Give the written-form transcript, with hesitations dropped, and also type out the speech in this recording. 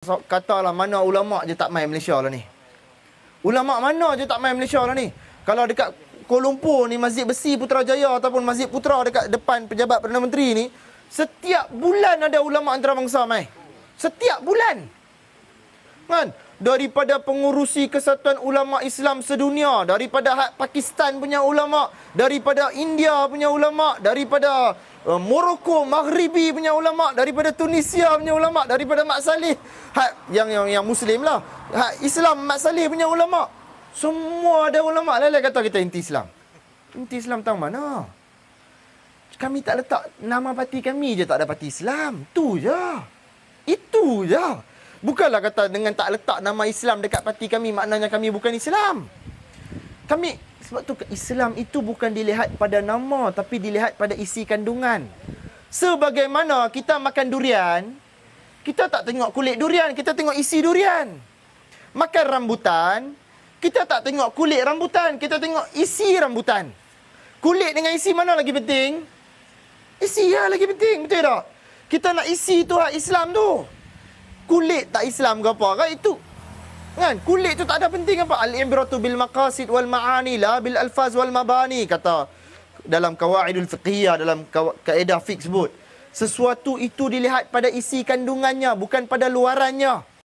Katalah mana ulama' je tak main Malaysia lah ni. Ulama' mana je tak main Malaysia lah ni. Kalau dekat Kuala Lumpur ni, Masjid Besi Putrajaya ataupun Masjid Putra dekat depan pejabat Perdana Menteri ni, setiap bulan ada ulama' antarabangsa main. Setiap bulan. Kan? Daripada pengurusi Kesatuan Ulama' Islam Sedunia, daripada Pakistan punya ulama', daripada India punya ulama', daripada Morocco, Maghribi punya ulama', daripada Tunisia punya ulama', daripada Mak Saleh, yang Muslim lah, Islam Mak Saleh punya ulama'. Semua ada ulama'. Lelai kata kita inti Islam. Inti Islam tahu mana? Kami tak letak nama parti kami je, tak ada parti Islam. Itu je. Itu je. Bukanlah kata dengan tak letak nama Islam dekat parti kami, maknanya kami bukan Islam. Sebab tu Islam itu bukan dilihat pada nama, tapi dilihat pada isi kandungan. Sebagaimana kita makan durian, kita tak tengok kulit durian, kita tengok isi durian. Makan rambutan, kita tak tengok kulit rambutan, kita tengok isi rambutan. Kulit dengan isi mana lagi penting? Isi lah lagi penting, betul tak? Kita nak isi tu hak Islam tu. Kulit tak Islam ke apa? Kan itu. Kan? Kulit tu tak ada penting apa. Al-ibratu bil maqasid wal ma'ani la bil alfaz wal mabani, kata dalam qawaidul fiqhiyah, dalam kaedah fiqh sebut. Sesuatu itu dilihat pada isi kandungannya, bukan pada luarannya.